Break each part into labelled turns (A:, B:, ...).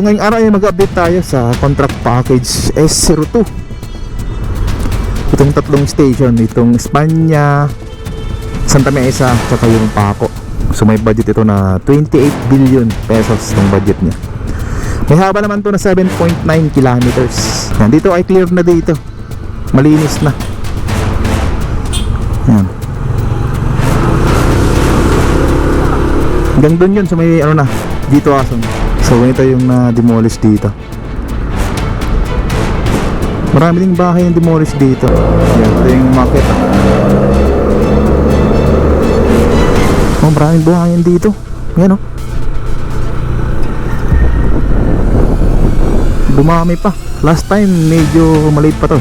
A: ngayong araw ay mag-update tayo sa contract package S02. Itong tatlong station, itong Espanya, Santa Mesa, tsaka yung Paco. So may budget ito na 28 billion pesos ng budget niya. May haba naman to na 7.9 kilometers. Yan, dito ay clear na dito. Malinis na. Yan. Hanggang doon yun, so may ano na, dito ason. So ito yung na-demolish dito. Marami ding bahay yung demolish dito. Yan, ito yung market. Oh, maraming buhangin dito. Yan o. Dumami pa. Last time medyo maliit pa to.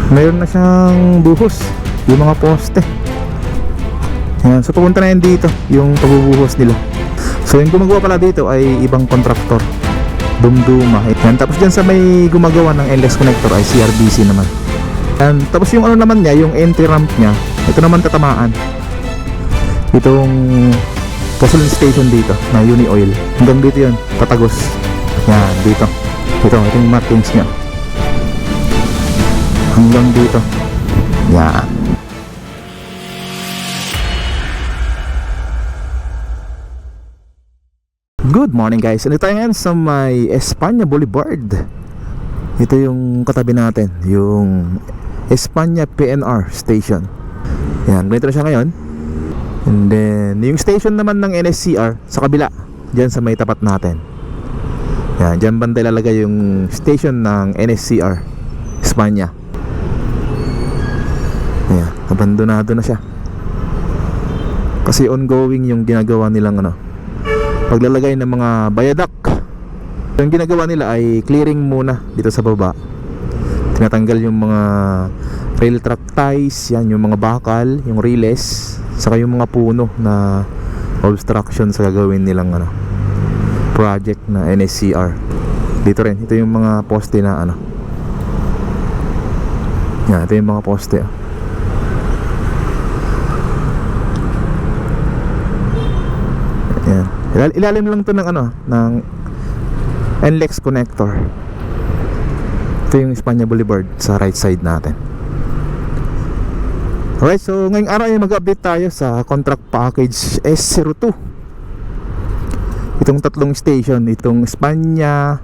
A: Ngayon na siyang buhos yung mga poste. Yan, so pupunta na yan dito yung pagbubuhos nila. So yung gumagawa pala dito ay ibang kontraktor, Dumduma. Yan, tapos dyan sa may gumagawa ng LS connector ay CRBC naman. Yan, tapos yung ano naman niya, yung entry ramp niya, ito naman tatamaan itong gasoline station dito na Uni Oil. Hanggang dito yun, tatagos. Yan, dito. Ito yung markings niya. Hanggang dito. Yan. Good morning guys, ito tayo ngayon sa may Espanya Boulevard. Ito yung katabi natin, yung Espanya PNR station. Yan, ganito na siya ngayon. And then yung station naman ng NSCR sa kabila, dyan sa may tapat natin. Yan, dyan banda ilalagay yung station ng NSCR Espanya. Yan, abandonado na siya kasi ongoing yung ginagawa nilang paglalagay ng mga viaduct. Yung ginagawa nila ay clearing muna dito sa baba. Tinatanggal yung mga rail track ties, yan, yung mga bakal, yung riles, saka yung mga puno na obstruction sa gagawin nilang project na NSCR. Dito rin, ito yung mga poste na yan, ito yung mga poste. Yan. Ilalim lang to ng ng NLEX connector. Ito yung Espanya Boulevard sa right side natin. Alright, so ngayong araw ay mag-update tayo sa contract package S02. Itong tatlong station, itong Espanya,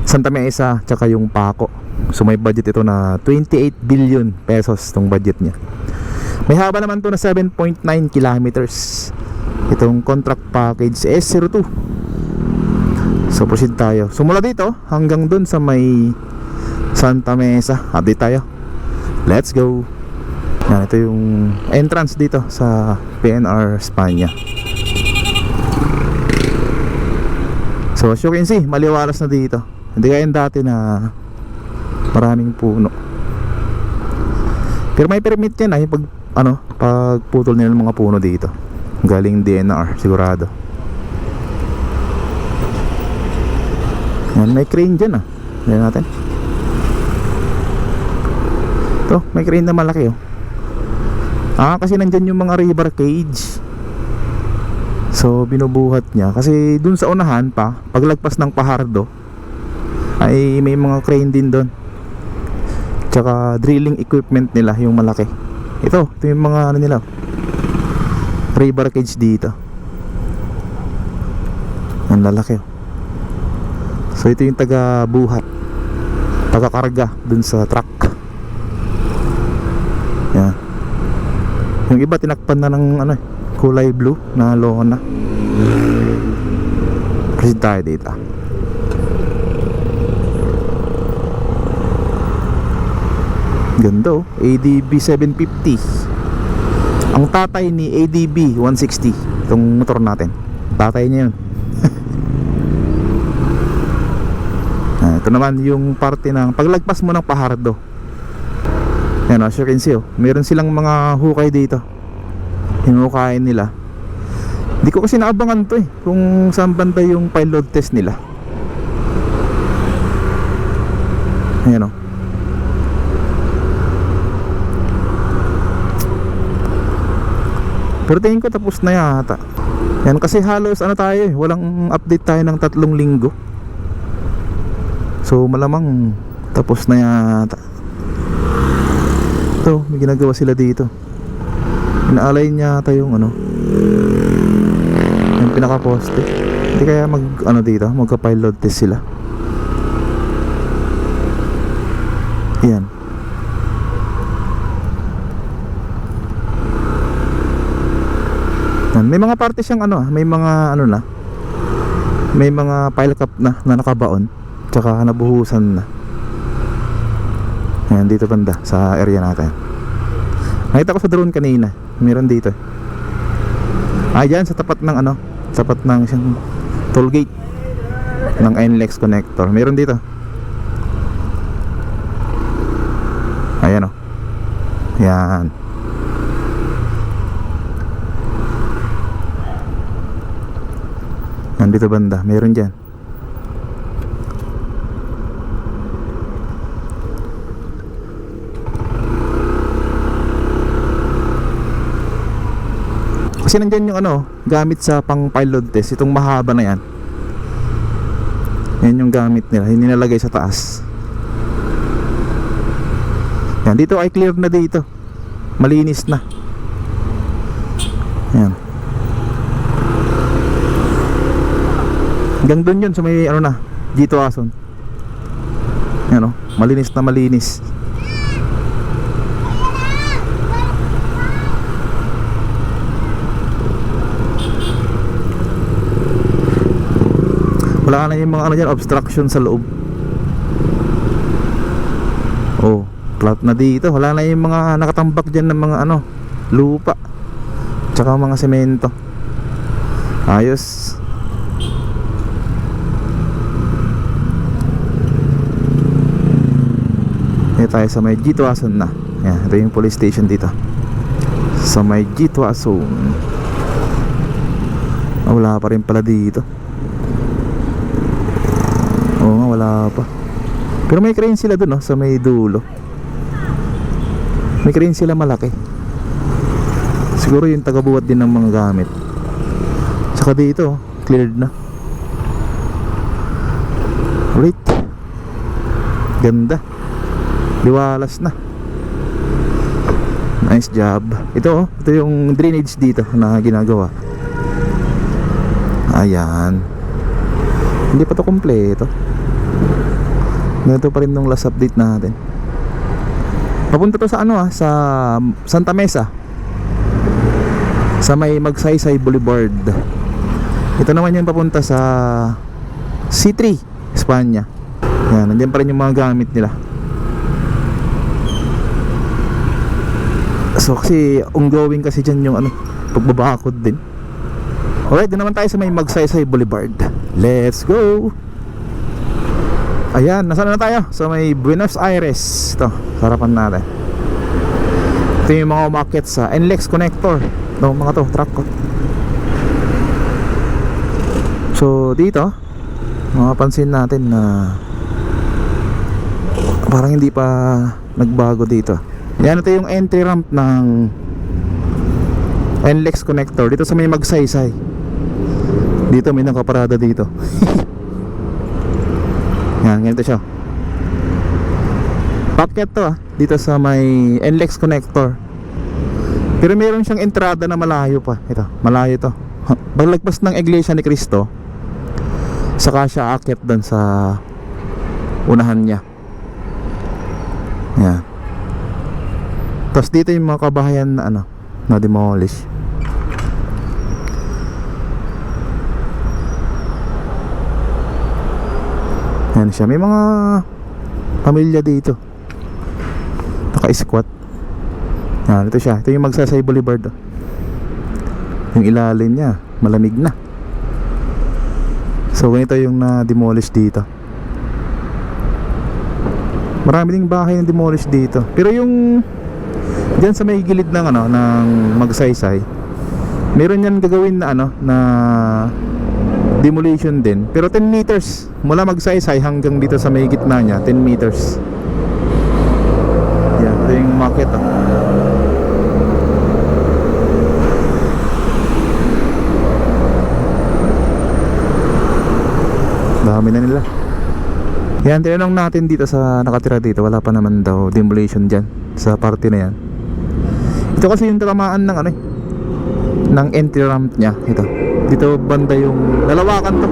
A: Santa Mesa, tsaka yung Paco. So may budget ito na 28 billion pesos itong budget niya. May haba naman to na 7.9 kilometers. Itong contract package S02. So proceed tayo. So mula dito hanggang dun sa may Santa Mesa, update tayo. Let's go. Yan, ito yung entrance dito sa PNR Espanya. So as you can see, maliwalas na dito. Hindi gaya dati na maraming puno. Pero may permit yan pag pagputol nila ng mga puno dito. Galing DNR sigurado. Yan, may crane dyan Tignan natin. Ito, may crane na malaki kasi nandyan yung mga river cage. So binubuhat niya kasi dun sa unahan pa, paglagpas ng Pajardo ay may mga crane din dun. Tsaka drilling equipment nila yung malaki. Ito yung mga nila, river cage dito. Ang lalaki. So ito yung taga buhat, taga karga dun sa truck. Yan. Yung iba tinakpan na ng kulay blue na lona. Kasi tayo dito. Ganda ADB 750. Ang tatay ni ADB 160, itong motor natin, tatay niya yun. Ito naman yung parte ng paglagpas mo ng Pajardo. Yan, as you can see meron silang mga hukay dito. Hinukayin nila. Hindi ko kasi naabangan to kung saan banda yung pilot test nila. Ayan Pero tingin ko tapos na yata. Yan kasi halos tayo walang update tayo ng 3 linggo. So malamang tapos na yata. Ito, may ginagawa sila dito. Inaalay niya ata yung ano, yung pinaka-poste. Hindi kaya dito, magka-pilot test sila. Yan. May mga parte siyang may mga na. May mga pile cap na nakabaon. Tsaka nabuhusan na. Yan, dito banda sa area natin. Nakita ko sa drone kanina. Meron dito. Yan, sa tapat ng tapat ng siyang toll gate ng NLEX connector. Meron dito. Ayan o. Yan. Nandito banda, meron dyan. Kasi nandyan yung gamit sa pang pilot test. Itong mahaba na yan. Yan yung gamit nila. Hindi nilagay sa taas. Yan, dito ay clear na dito. Malinis na. Yan. Hanggang doon yun sa may G2 Ason. Yan malinis na malinis. Wala na yung mga dyan, obstruction sa loob. Oh, flat na dito. Wala na yung mga nakatambak dyan ng mga lupa tsaka mga semento. Ayos. Dito tayo sa may G2 Ason na. Yan, ito yung police station dito sa may G2 Ason. Wala pa rin pala dito. Oo nga, wala pa. Pero may crane sila dun sa may dulo. May crane sila malaki. Siguro yung tagabuhat din ng mga gamit. Saka dito cleared na. Wait. Ganda. Liwalas na. Nice job. Ito yung drainage dito na ginagawa. Ayan. Hindi pa to kompleto. Ganito pa rin nung last update natin. Papunta to sa sa Santa Mesa, sa may Magsaysay Boulevard. Ito naman yung papunta sa C3 Espanya. Yan, nandiyan pa rin yung mga gamit nila. So kasi ongoing kasi dyan yung pagbabakod din. Alright, doon naman tayo sa may Magsaysay Boulevard. Let's go! Ayan, nasaan na tayo? Sa may Buenos Aires. Ito, harapan natin. Ito yung mga umakyat sa NLEX connector. Ito, mga truck ko. So, dito mapapansin natin na parang hindi pa nagbago dito. Yan, ito yung entry ramp ng NLEX connector. Dito sa may Magsaysay. Dito may nakaparada dito. Yan, ganito siya. Packet to dito sa may NLEX connector. Pero meron siyang entrada na malayo pa. Ito, malayo to. Paglagpas ng Iglesia ni Cristo, saka siya aakyat doon sa unahan niya. Yan. Tapos dito yung mga kabahayan na na demolish. Yan siya. May mga pamilya dito. Naka-squat. Yan, ito siya. Ito yung Magsaysay Boulevard. Yung ilalim niya, malamig na. So, ganito yung na-demolish dito. Marami ding bahay na demolish dito. Pero yung diyan sa may gilid ng ng Magsaysay, meron yan gagawin na na demolition din. Pero 10 meters mula Magsaysay hanggang dito sa may gitna niya, 10 meters. Yan, ito yung market Dami na nila. Yan, tinanong natin dito sa nakatira dito, wala pa naman daw demolition dyan sa party na yan. Ito kasi yung tatamaan ng ano eh, ng entry ramp niya. Ito, dito banda yung lalawakan to.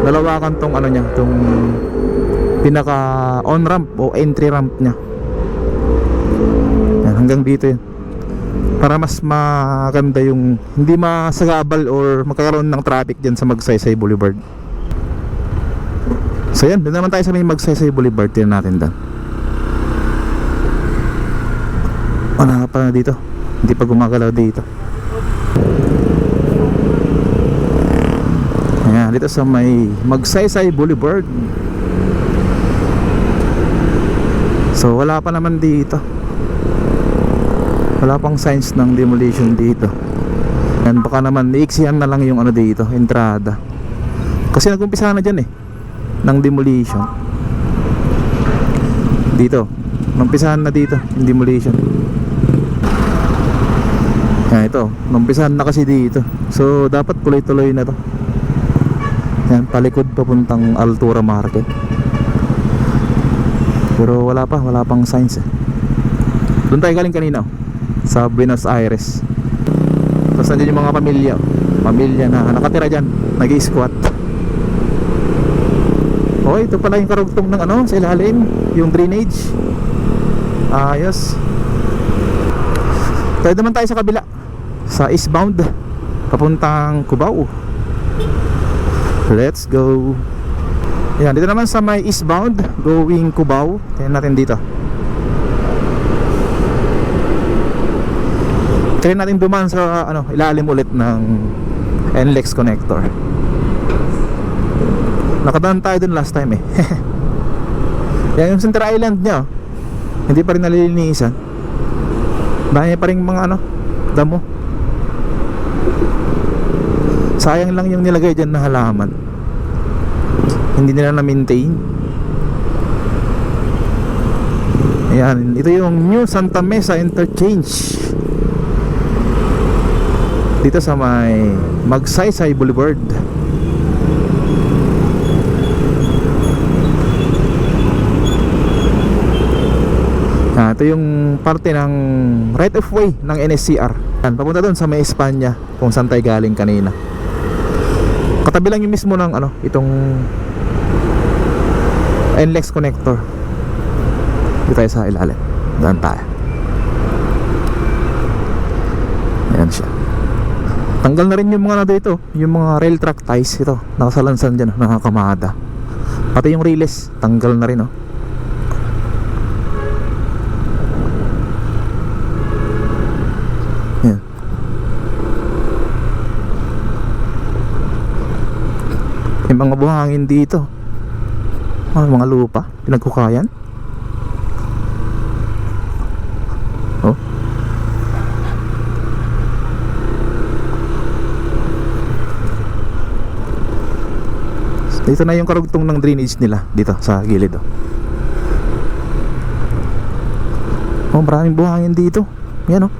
A: Lalawakan tong ano niya, tong pinaka on ramp o entry ramp niya. Yan, hanggang dito yun, para mas maganda yung hindi masagabal or magkakaroon ng traffic dyan sa Magsaysay Boulevard. So yan, doon naman tayo sa may Magsaysay Boulevard. Tignan natin doon. Wala pa na dito, hindi pa gumagalaw dito. Ayan, dito sa may Magsaysay Boulevard. So wala pa naman dito, wala pang signs ng demolition dito. Yan, baka naman iiksihan na lang yung ano dito, entrada. Kasi nag-umpisa na dyan eh ng demolition. Dito, numpisahan na dito yung demolition. Yan, ito, numpisahan na kasi dito. So dapat tuloy-tuloy na to. Yan, palikod papuntang Altura Market. Pero wala pang signs eh. Doon tayo galing kanina, sa Buenos Aires. Tapos nandiyan yung mga pamilya na nakatira dyan, nag-i-squat. Oh, ito pala yung karugtong ng ano sa ilalim, yung drainage. Ayos. Tayo naman tayo sa kabila, sa eastbound papuntang Cubao. Let's go. Yan, dito naman sa may eastbound going Cubao. Tingnan natin dito. Try natin dumaan sa ano, ilalim ulit ng NLEX connector. Nakadaan tayo dun last time eh. Yan yung Center Island nya, hindi pa rin nalilinisan. Dahil pa rin mga ano, damo. Sayang lang yung nilagay dyan na halaman, hindi nila na-maintain. Ayan, ito yung New Santa Mesa Interchange, dito sa may Magsaysay Boulevard. Ito yung parte ng right of way ng NSCR. Yan, papunta doon sa may Espanya, kung saan tayo galing kanina. Katabi lang yung mismo ng ano, itong NLEX connector. Dito tayo sa ilalim, daan tayo. Ayan siya. Tanggal na rin yung mga ano dito, yung mga rail track ties. Ito, nakasalansan dyan, nakakamada. Pati yung relays, tanggal na rin oh. Yan. May mga buhangin dito. Mga lupa, pinagkukayan. Oh. Dito na yung karugtong ng drainage nila, dito sa gilid oh. Oh, maraming buhangin dito. Yan oh.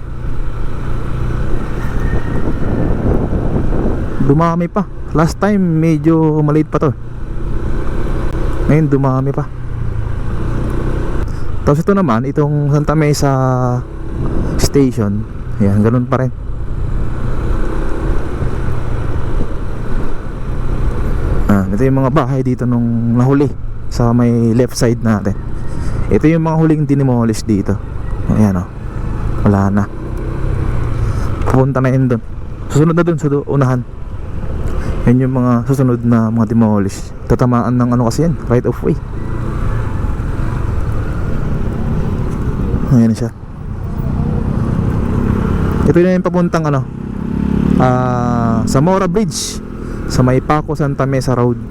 A: Dumami pa. Last time medyo maliit pa to. Ngayon dumami pa. Tapos ito naman, itong Santa Mesa Station. Ayan, ganun pa rin. Ito yung mga bahay dito nung nahuli sa may left side natin. Ito yung mga huling dinimolish dito. Ayan o, wala na. Pupunta na yun dun. Susunod na dun sa unahan. Yan yung mga susunod na mga demolish. Tatamaan ng ano kasi yan, right of way. Ayan siya. Ito na yung papuntang ano, Zamora Bridge, sa may Paco Santa Mesa Road.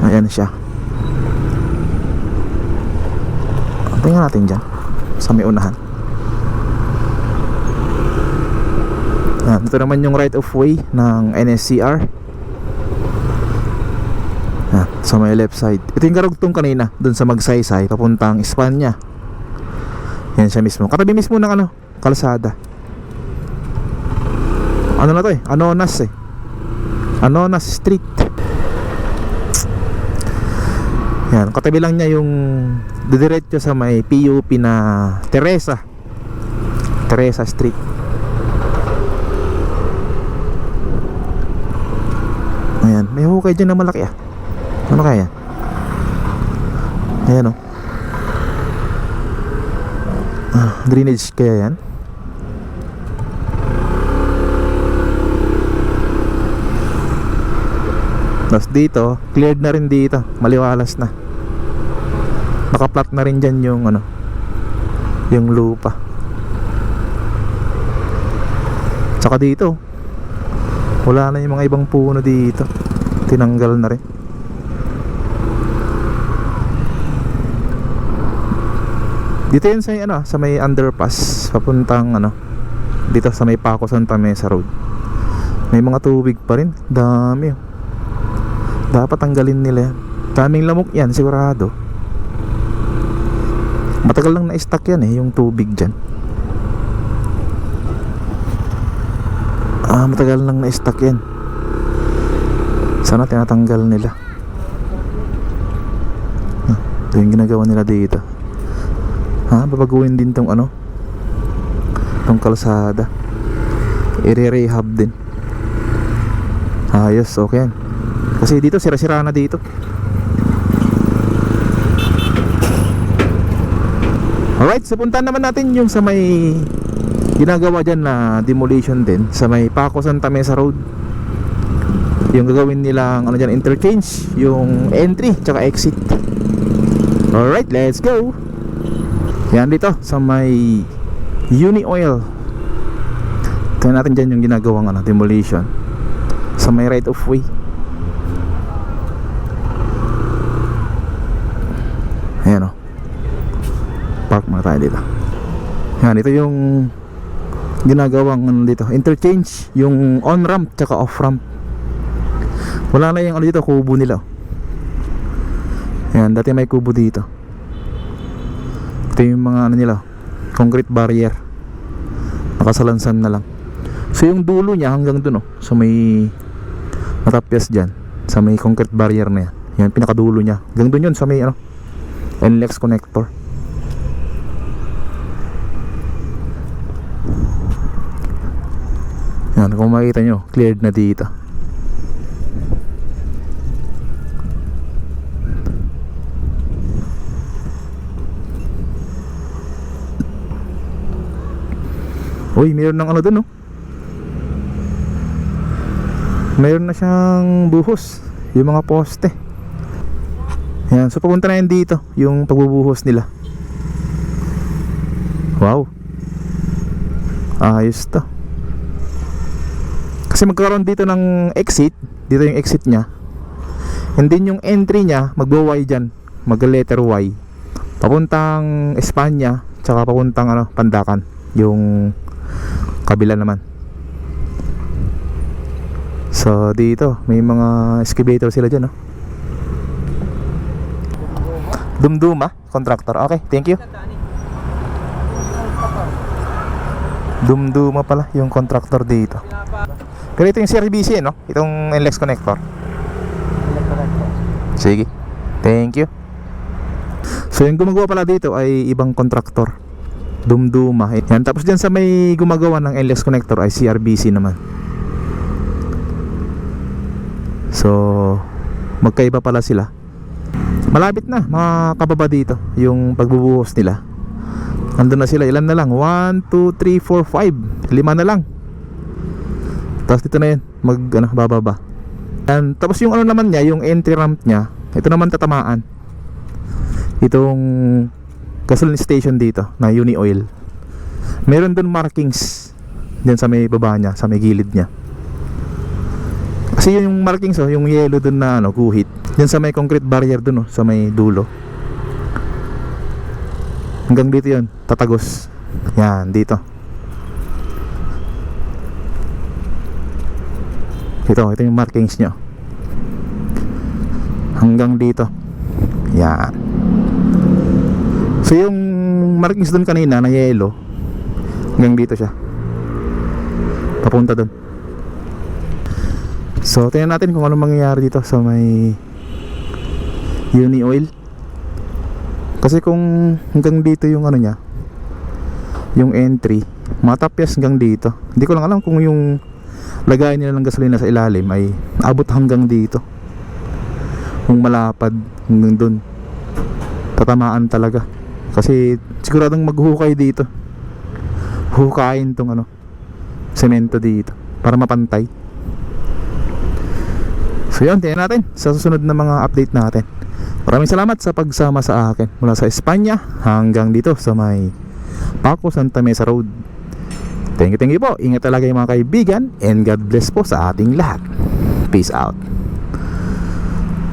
A: Ayan siya. Tingnan natin dyan sa may unahan. Ito naman yung right of way ng NSCR. Sa may left side. Ito yung karugtong kanina dun sa Magsaysay papuntang Espanya. Yan siya mismo, katabi mismo ng ano, kalsada. Ano na to eh, Anonas Street. Yan, katabi lang niya yung didiretso sa may PUP na Teresa Street. Ayan, may hukay dyan na malaki ah. Ano kaya? Ayan o. Drainage kaya yan? Tapos dito, cleared na rin dito. Maliwalas na. Nakaplat na rin dyan yung ano, yung lupa. Tsaka dito, wala na yung mga ibang puno dito. Tinanggal na rin. Dito yun sa ano, sa may underpass papuntang ano, dito sa may Paco Santa Mesa Road. May mga tubig pa rin. Dami oh. Dapat tanggalin nila yan. Daming lamok yan sigurado. Matagal lang na-stuck yan eh, yung tubig dyan. Matagal lang na-stuck yan. Sana tinatanggal nila. Ito yung ginagawa nila dito. Babaguhin din tong ano, tong kalsada. I-rehab din. Ayos, okay yan. Kasi dito sira-sira na dito. Alright, so puntahan naman natin yung sa may ginagawa dyan na demolition din sa may Paco Santa Mesa Road. Yung gagawin nilang ano dyan, interchange, yung entry tsaka exit. Alright, let's go. Yan dito sa may Uni Oil. Tingnan natin dyan yung ginagawang ano, demolition sa may right of way. Ayan o. Park muna tayo dito. Yan, ito yung ginagawang ano dito, interchange, yung on-ramp tsaka off-ramp. Wala na yung ano dito, kubo nila. Yan, dati may kubo dito. Ito yung mga ano nila, concrete barrier. Nakasalansan na lang. So yung dulo niya hanggang dun sa may matapyas dyan, sa may concrete barrier na yan. Yan, pinakadulo niya. Hanggang dun yun sa may ano, NLEX connector. Yan, kung makikita nyo, cleared na dito. Uy, mayroon ng ano dun mayroon na siyang buhos, yung mga poste. Yan, so papunta na yan dito, yung pagbubuhos nila. Wow, ayos to. Kasi magkakaroon dito ng exit. Dito yung exit nya. And then yung entry nya, magbo-Y dyan, mag-letter Y, papuntang Espanya, tsaka papuntang ano, Pandacan, yung kabila naman. So dito may mga excavator sila dyan Dumduma contractor. Okay, thank you. Dumduma pala yung contractor dito. Pero ito yung CRBC itong NLEX connector. Sige, thank you. So yung gumagawa pala dito ay ibang contractor, Dumduma. Yan, tapos dyan sa may gumagawa ng NLEX connector ay CRBC naman. So magkaiba pala sila. Malapit na mga kababa dito yung pagbubuhos nila. Andun na sila, ilan na lang? 1, 2, 3, 4, 5 5 na lang. Tapos dito na yan, bababa. And tapos yung ano naman niya, yung entry ramp niya, ito naman tatamaan itong gasoline station dito na Uni Oil. Meron dun markings dyan sa may baba niya, sa may gilid niya. Kasi yung markings yung yellow dun na guhit, yan sa may concrete barrier dun sa may dulo. Hanggang dito yun, tatagos. Yan, dito. Ito yung markings nyo. Hanggang dito. Yan. So yung markings dun kanina na yellow, hanggang dito siya, papunta dun. So tingnan natin kung ano mangyayari dito sa may Uni Oil. Kasi kung hanggang dito yung ano niya, yung entry, matapyas hanggang dito. Hindi ko lang alam kung yung lagayan nila ng gasolina sa ilalim ay abot hanggang dito. Kung malapad hanggang dun, tatamaan talaga. Kasi siguradong maghuhukay dito. Hukayin tong ano, semento dito para mapantay. So yun, tingnan natin sa susunod na mga update natin. Maraming salamat sa pagsama sa akin mula sa Espanya hanggang dito sa may Paco Santa Mesa Road. Thank you po. Ingat talaga yung mga kaibigan, and God bless po sa ating lahat. Peace out.